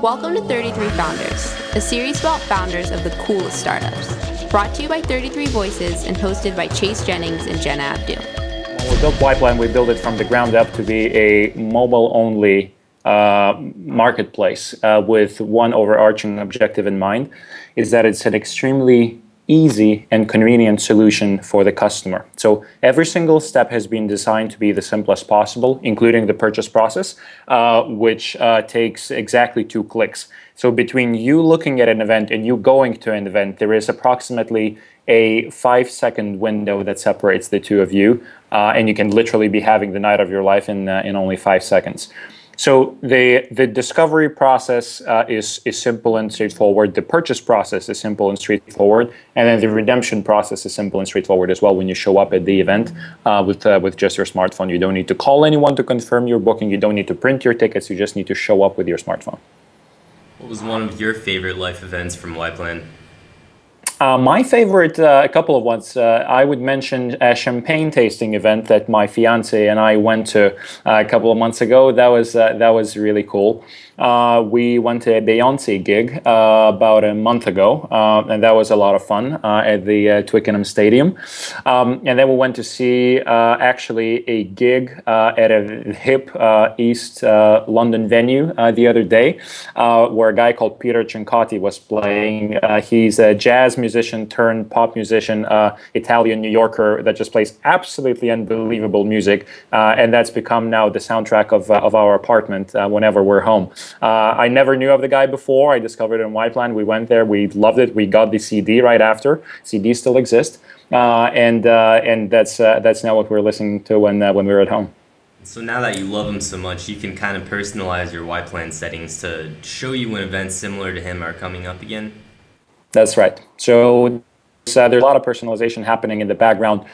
Welcome to 33 Founders, a series about founders of the coolest startups. Brought to you by 33 Voices and hosted by Chase Jennings and Jenna Abdu. When we built YPlan, we built it from the ground up to be a mobile-only marketplace with one overarching objective in mind, is that it's an extremely easy and convenient solution for the customer. So every single step has been designed to be the simplest possible, including the purchase process, which takes exactly 2 clicks. So between you looking at an event and you going to an event, there is approximately a 5-second window that separates the two of you, and you can literally be having the night of your life in only 5 seconds. So the discovery process is simple and straightforward. The purchase process is simple and straightforward, and then the redemption process is simple and straightforward as well. When you show up at the event with just your smartphone, you don't need to call anyone to confirm your booking. You don't need to print your tickets. You just need to show up with your smartphone. What was one of your favorite life events from YPlan? My favorite, a couple of ones. I would mention a champagne tasting event that my fiance and I went to a couple of months ago. That was really cool. We went to a Beyonce gig about a month ago, and that was a lot of fun at the Twickenham Stadium. And then we went to see actually a gig at a hip East London venue the other day, where a guy called Peter Cincotti was playing. He's a jazz musician turned pop musician, Italian New Yorker that just plays absolutely unbelievable music, and that's become now the soundtrack of our apartment whenever we're home. I never knew of the guy before. I discovered it on YPlan. We went there. We loved it. We got the CD right after. CDs still exist, and that's now what we're listening to when we're at home. So now that you love him so much, you can kind of personalize your YPlan settings to show you when events similar to him are coming up again. That's right. So there's a lot of personalization happening in the background.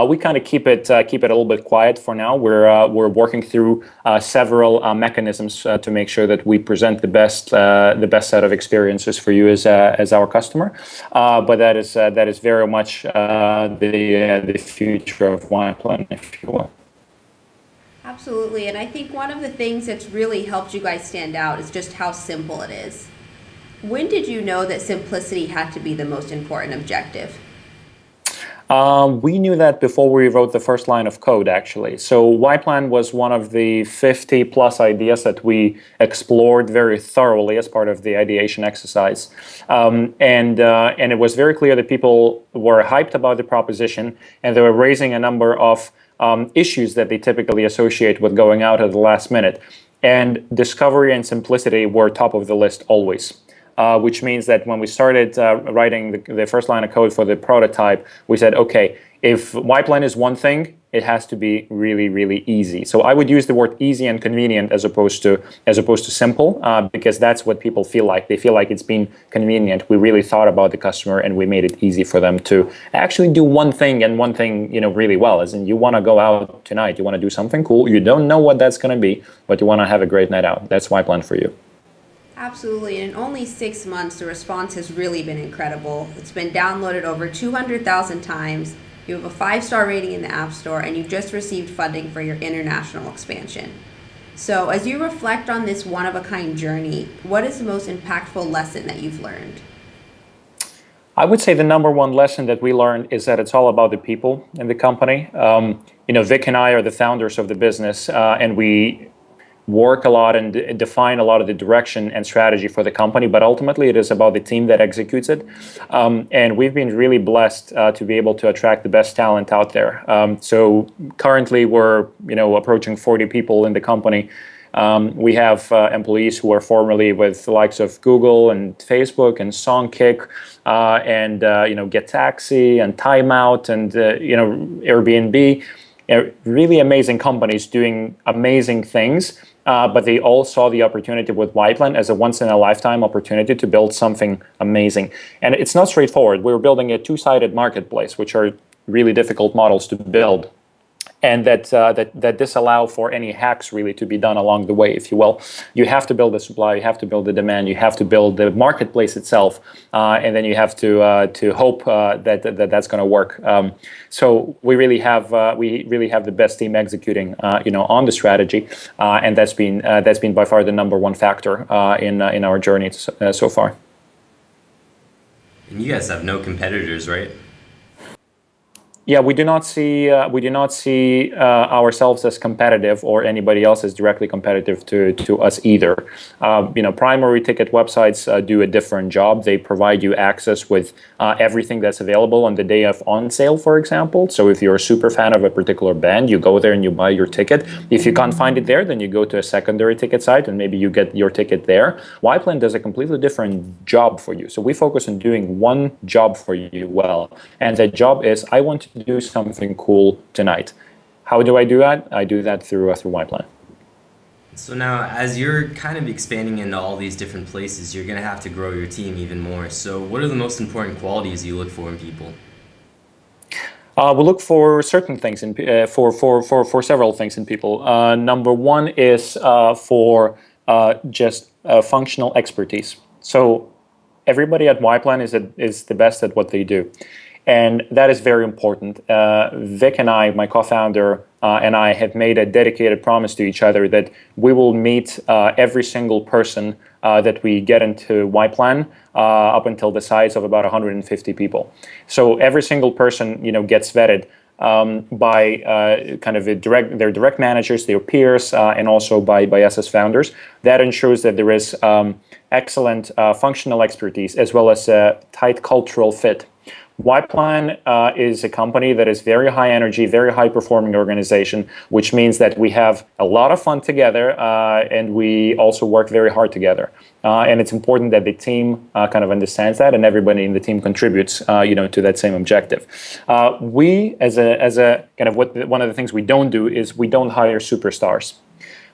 We kind of keep it a little bit quiet for now. We're working through several mechanisms to make sure that we present the best set of experiences for you as our customer. But that is very much the future of YPlan, if you will. Absolutely, and I think one of the things that's really helped you guys stand out is just how simple it is. When did you know that simplicity had to be the most important objective? We knew that before we wrote the first line of code, actually. So YPlan was one of the 50-plus ideas that we explored very thoroughly as part of the ideation exercise. And it was very clear that people were hyped about the proposition, and they were raising a number of issues that they typically associate with going out at the last minute. And discovery and simplicity were top of the list always. Which means that when we started writing the first line of code for the prototype, we said, okay, if YPlan is one thing, it has to be really, really easy. So I would use the word easy and convenient as opposed to simple, because that's what people feel like. They feel like it's been convenient. We really thought about the customer and we made it easy for them to actually do one thing and one thing, really well. As in, you want to go out tonight, you want to do something cool. You don't know what that's going to be, but you want to have a great night out. That's YPlan for you. Absolutely, and in only 6 months, the response has really been incredible. It's been downloaded over 200,000 times. You have a 5-star rating in the App Store, and you've just received funding for your international expansion. So as you reflect on this one-of-a-kind journey, what is the most impactful lesson that you've learned? I would say the number one lesson that we learned is that it's all about the people in the company. Vic and I are the founders of the business, and we work a lot and define a lot of the direction and strategy for the company, but ultimately it is about the team that executes it. And we've been really blessed to be able to attract the best talent out there. So currently we're approaching 40 people in the company. We have employees who are formerly with the likes of Google and Facebook and Songkick and Get Taxi and Timeout and Airbnb. Really amazing companies doing amazing things. But they all saw the opportunity with YPlan as a once-in-a-lifetime opportunity to build something amazing. And it's not straightforward. We're building a 2-sided marketplace, which are really difficult models to build. and that disallow for any hacks really to be done along the way, if you will. You have to build the supply, you have to build the demand, you have to build the marketplace itself, and then you have to hope that's going to work. So we really have the best team executing on the strategy, and that's been by far the number one factor in our journey so far. And you guys have no competitors, right? Yeah, we do not see ourselves as competitive, or anybody else as directly competitive to us either. Primary ticket websites do a different job. They provide you access with everything that's available on the day of on sale, for example. So if you're a super fan of a particular band, you go there and you buy your ticket. If you can't find it there, then you go to a secondary ticket site and maybe you get your ticket there. YPlan does a completely different job for you. So we focus on doing one job for you well, and that job is, I want to do something cool tonight. How do I do that? I do that through YPlan. So now, as you're kind of expanding into all these different places, you're going to have to grow your team even more. So what are the most important qualities you look for in people? We look for certain things for several things in people. Number one is for just functional expertise. So everybody at YPlan is the best at what they do. And that is very important. Vic and I, my co-founder, and I have made a dedicated promise to each other that we will meet every single person that we get into YPlan up until the size of about 150 people. So every single person, gets vetted by kind of their direct managers, their peers, and also by us as founders. That ensures that there is excellent functional expertise as well as a tight cultural fit. YPlan is a company that is very high energy, very high performing organization, which means that we have a lot of fun together and we also work very hard together. And it's important that the team kind of understands that, and everybody in the team contributes, to that same objective. We, as a kind of one of the things we don't do is we don't hire superstars.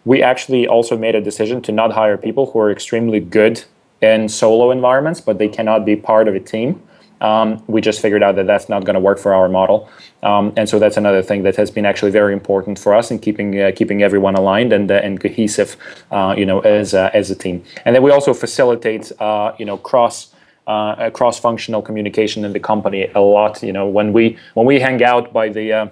We actually also made a decision to not hire people who are extremely good in solo environments, but they cannot be part of a team. We just figured out that that's not going to work for our model, and so that's another thing that has been actually very important for us in keeping everyone aligned and cohesive, as a team. And then we also facilitate, cross-functional communication in the company a lot. When we hang out by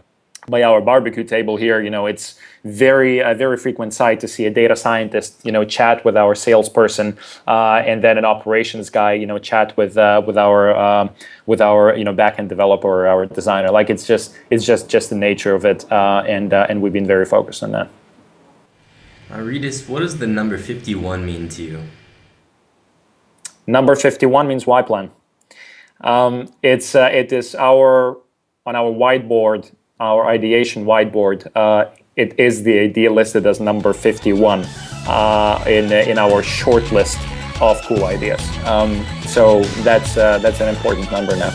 our barbecue table here, it's a very frequent sight to see a data scientist, chat with our salesperson, and then an operations guy, chat with our backend developer or our designer. Like it's just the nature of it, and we've been very focused on that. Rytis, what does the number 51 mean to you? Number 51 means YPlan. It is on our whiteboard. Our ideation whiteboard, it is the idea listed as number 51 in our short list of cool ideas. So that's an important number now.